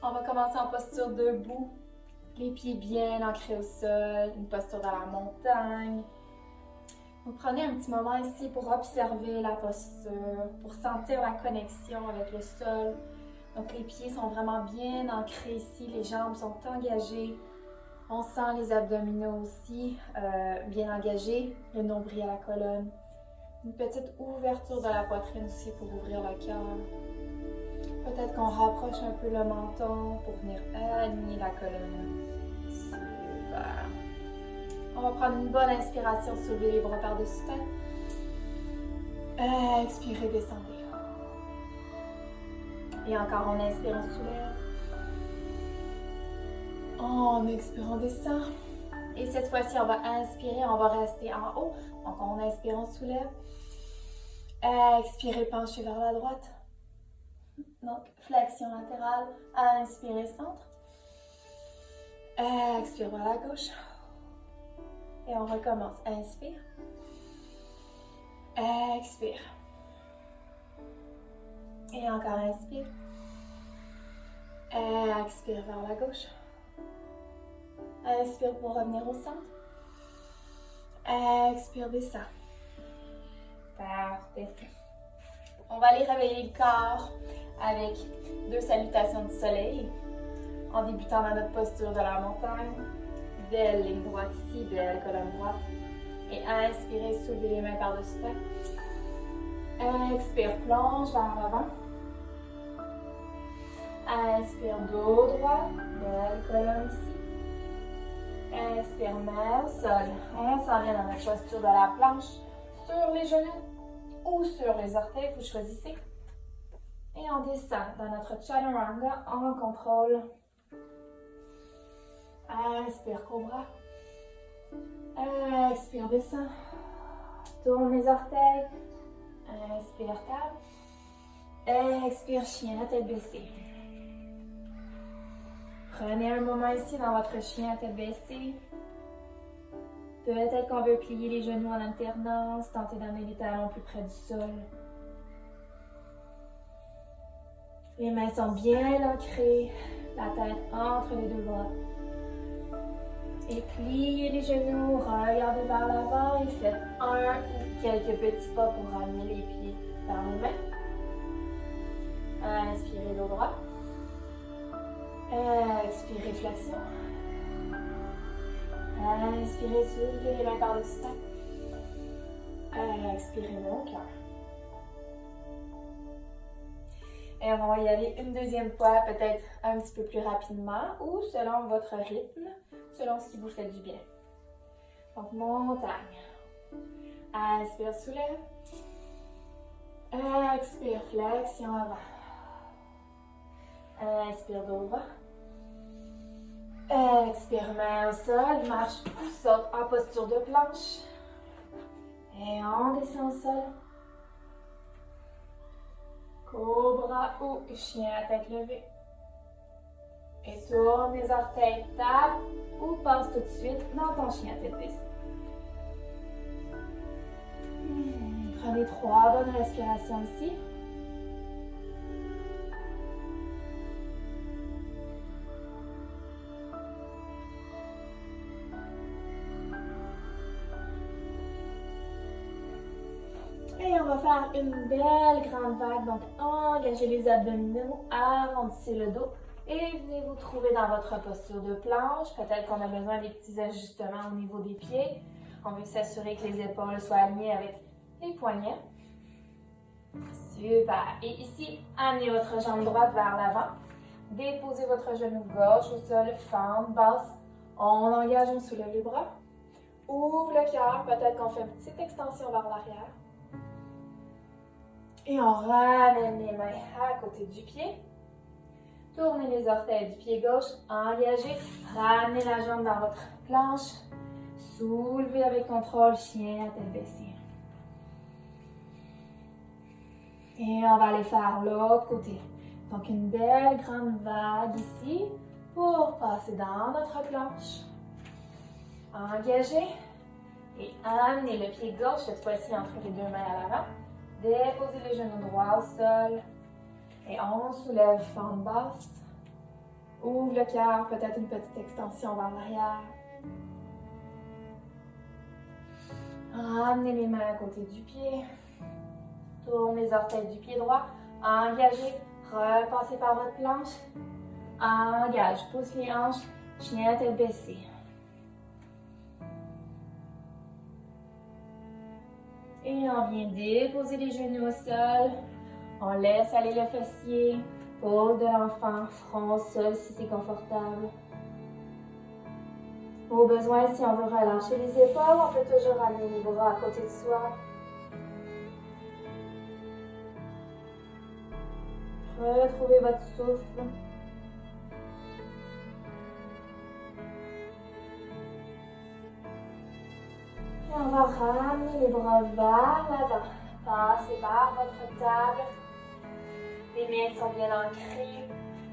On va commencer en posture debout. Les pieds bien ancrés au sol, une posture dans la montagne. Vous prenez un petit moment ici pour observer la posture, pour sentir la connexion avec le sol. Donc les pieds sont vraiment bien ancrés ici, les jambes sont engagées. On sent les abdominaux aussi bien engagés, le nombril à la colonne. Une petite ouverture de la poitrine aussi pour ouvrir le cœur. Peut-être qu'on rapproche un peu le menton pour venir aligner la colonne. Super. On va prendre une bonne inspiration, soulever les bras par-dessus tête. Expirez, descendez. Et encore, on inspire, on soulève. En expirant, on descend. Et cette fois-ci, on va inspirer, on va rester en haut. Donc, on inspire, on soulève. Expirez, penchez vers la droite. Donc, flexion latérale. Inspirez, centre. Expire vers la gauche. Et on recommence. Inspire. Expire. Et encore inspire. Expire vers la gauche. Inspire pour revenir au centre. Expire, descend. Parfait. On va aller réveiller le corps avec 2 salutations du soleil. En débutant dans notre posture de la montagne. Belle ligne droite ici, belle colonne droite. Et inspirez, soulevez les mains par-dessus tête. Expire, plonge vers l'avant. Inspire, dos droit, belle colonne ici. Inspire, main au sol. On s'en vient dans la posture de la planche, sur les genoux ou sur les orteils, vous choisissez. Et on descend dans notre chaturanga en contrôle. Inspire, cobra. Expire, descend. Tourne les orteils. Inspire, table. Expire, chien à tête baissée. Prenez un moment ici dans votre chien à tête baissée. Peut-être qu'on veut plier les genoux en alternance, tenter d'amener les talons plus près du sol. Les mains sont bien ancrées, la tête entre les 2 bras. Et pliez les genoux, regardez vers l'avant et faites un ou quelques petits pas pour ramener les pieds vers les mains. Inspirez dos droit. Expirez, flexion. Inspirez, soulevez les mains par-dessus tête. Expirez, mon cœur. Et on va y aller une deuxième fois, peut-être un petit peu plus rapidement ou selon votre rythme, selon ce qui vous fait du bien. Donc, montagne. Inspire, soulève. Expire, flexion avant. Inspire, dos droit. Expire, main au sol, marche ou saute en posture de planche. Et on descend au sol. Cobra ou chien à tête levée. Et tourne les orteils, tape ou passe tout de suite dans ton chien à tête baissée. Prenez 3 bonnes respirations ici. Et on va faire une belle grande vague. Donc, engagez les abdominaux, arrondissez le dos. Et venez vous trouver dans votre posture de planche. Peut-être qu'on a besoin des petits ajustements au niveau des pieds. On veut s'assurer que les épaules soient alignées avec les poignets. Super. Et ici, amenez votre jambe droite vers l'avant. Déposez votre genou gauche au sol, fente basse. On engage, on soulève les bras. Ouvre le cœur. Peut-être qu'on fait une petite extension vers l'arrière. Et on ramène les mains à côté du pied. Tournez les orteils du pied gauche, engagez. Ramenez la jambe dans votre planche. Soulevez avec contrôle, chien à tête baissée. Et on va aller faire l'autre côté. Donc une belle grande vague ici pour passer dans notre planche. Engagez. Et amenez le pied gauche, cette fois-ci entre les 2 mains à l'avant. Déposez les genoux droits au sol. Et on soulève, fente basse. Ouvre le cœur, peut-être une petite extension vers l'arrière. Ramenez les mains à côté du pied. Tourne les orteils du pied droit. Engagez. Repassez par votre planche. Engage. Pousse les hanches. Chien à tête baissée. Et on vient déposer les genoux au sol. On laisse aller le fessier. Pose de l'enfant. Front au sol si c'est confortable. Au besoin, si on veut relâcher les épaules, on peut toujours ramener les bras à côté de soi. Retrouvez votre souffle. Et on va ramener les bras vers l'avant. Passez par votre table. Les mains sont bien ancrées.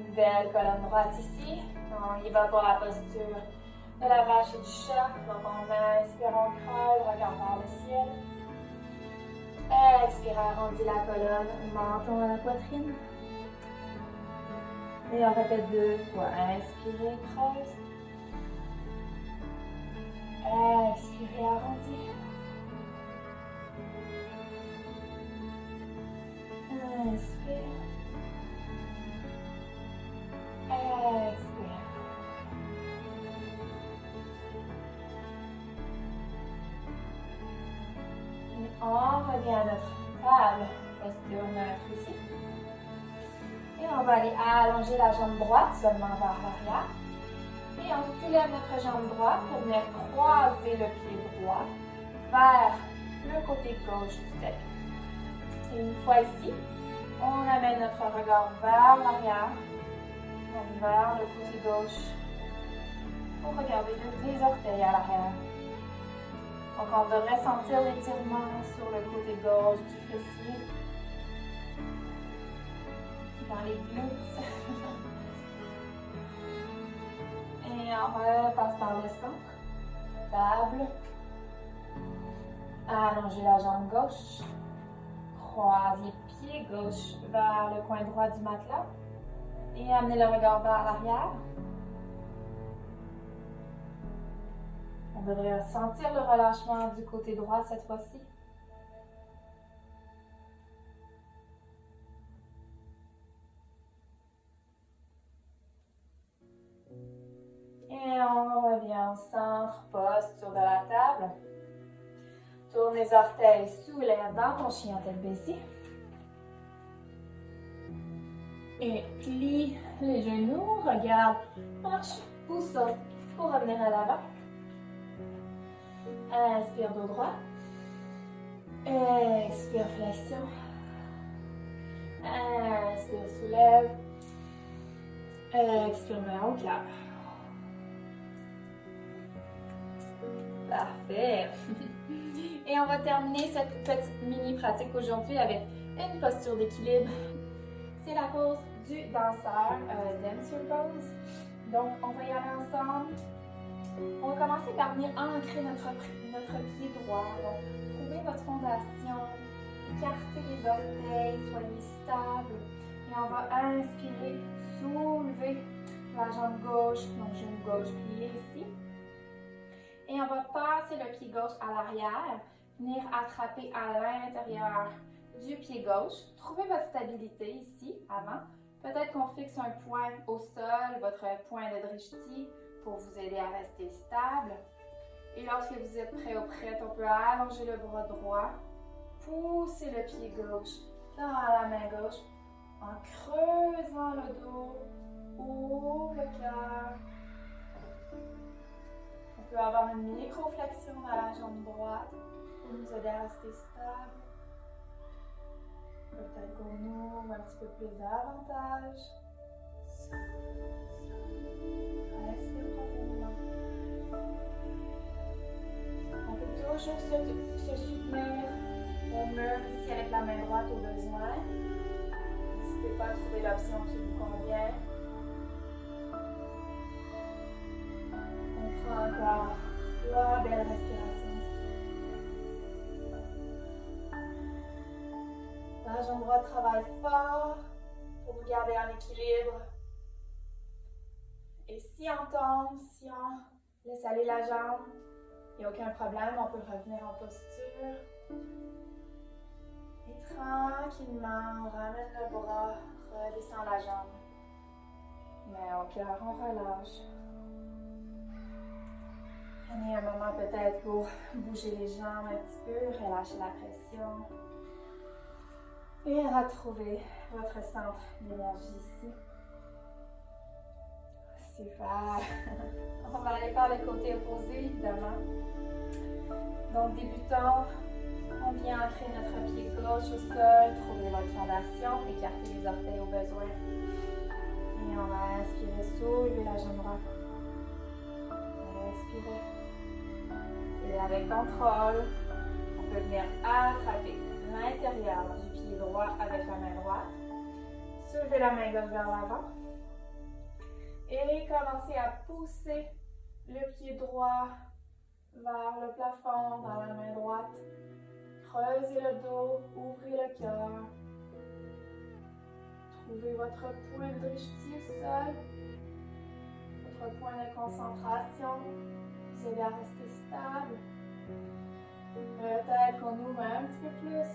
Une belle colonne droite ici. On y va pour la posture de la vache et du chat. Donc on inspire, on creuse, regarde vers le ciel. Expire, arrondis la colonne, menton à la poitrine. Et on répète 2 fois. Inspirez, creuse. Expirez, arrondis. Inspire. Expire. Et on revient à notre table. Posture neutre ici. Et on va aller allonger la jambe droite seulement vers l'arrière. Et on soulève notre jambe droite pour venir croiser le pied droit vers le côté gauche du tapis. Et une fois ici, on amène notre regard vers l'arrière, vers le côté gauche, pour regarder les orteils à l'arrière. Donc on devrait sentir l'étirement sur le côté gauche du fessier, dans les glutes. Et on repasse par le centre. Table. Allongez la jambe gauche. Croisez pied gauche vers le coin droit du matelas. Et amenez le regard vers l'arrière. On devrait sentir le relâchement du côté droit cette fois-ci. Et on revient au centre, posture de la table. Tourne les orteils, soulève dans ton chien tête baissée. Et plie les genoux, regarde, marche ou saute pour revenir à l'avant. Inspire dos droit. Expire flexion. Inspire soulève. Expire main au cœur. Parfait. Et on va terminer cette petite mini pratique aujourd'hui avec une posture d'équilibre. C'est la pose du danseur, dancer pose. Donc, on va y aller ensemble. On va commencer par venir ancrer notre pied droit. Donc, trouvez votre fondation, écartez les orteils, soyez stable. Et on va inspirer, soulever la jambe gauche, donc genou gauche plié ici. Et on va passer le pied gauche à l'arrière, venir attraper à l'intérieur du pied gauche. Trouvez votre stabilité ici, avant. Peut-être qu'on fixe un point au sol, votre point de drishti, pour vous aider à rester stable. Et lorsque vous êtes prêt ou prête, on peut allonger le bras droit, pousser le pied gauche dans la main gauche, en creusant le dos, ouvre le cœur. On peut avoir une micro-flexion dans la jambe droite pour nous aider à rester stable. Peut-être qu'on ouvre un petit peu plus davantage. Respire profondément. On peut toujours se soutenir au mur ici avec la main droite au besoin. N'hésitez pas à trouver l'option qui vous convient. On prend encore 3 belles respirations ici. La jambe droite travaille fort pour vous garder en équilibre. Et si on tombe, si on laisse aller la jambe, il n'y a aucun problème, on peut revenir en posture. Et tranquillement, on ramène le bras, redescend la jambe. Mais au cœur, on relâche. Prenez un moment peut-être pour bouger les jambes un petit peu, relâcher la pression. Et retrouvez votre centre d'énergie ici. Super. On va aller par le côté opposé, évidemment. Donc, débutons. On vient ancrer notre pied gauche au sol, trouver votre fondation, écarter les orteils au besoin. Et on va inspirer, soulever la jambe droite. Expirez. Et avec contrôle, on peut venir attraper l'intérieur du pied droit avec la main droite. Soulevez la main gauche vers l'avant. Et commencez à pousser le pied droit vers le plafond dans la main droite. Creusez le dos, ouvrez le cœur. Trouvez votre point de drishti au sol, votre point de concentration. Vous allez à rester stable. Peut-être qu'on ouvre un petit peu plus.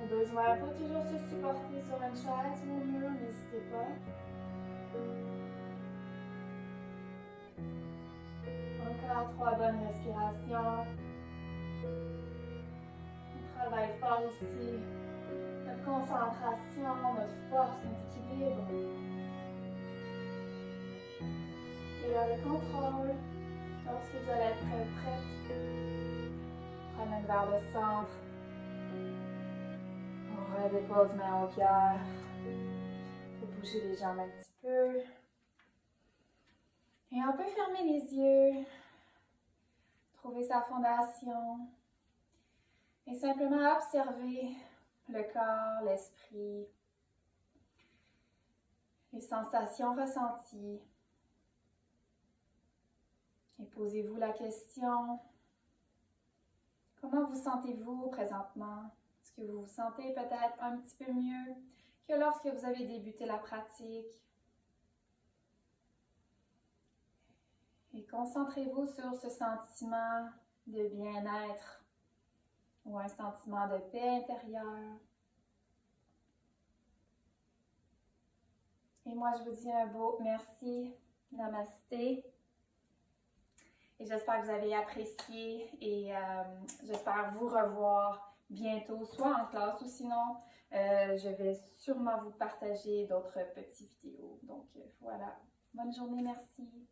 Au besoin, on peut toujours se supporter sur une chaise ou au mur, n'hésitez pas. Encore 3 bonnes respirations. On travaille fort ici. Notre concentration, notre force, notre équilibre. Et là, le contrôle. Lorsque vous allez être prête, ramène vers le centre. On redépose main au cœur. On peut bouger les jambes un petit peu. Et on peut fermer les yeux. Trouver sa fondation. Et simplement observer le corps, l'esprit, les sensations ressenties. Et posez-vous la question, comment vous sentez-vous présentement? Est-ce que vous vous sentez peut-être un petit peu mieux que lorsque vous avez débuté la pratique? Et concentrez-vous sur ce sentiment de bien-être ou un sentiment de paix intérieure. Et moi, je vous dis un beau merci, namasté. Et j'espère que vous avez apprécié et j'espère vous revoir bientôt, soit en classe ou sinon, je vais sûrement vous partager d'autres petites vidéos. Donc voilà, bonne journée, merci.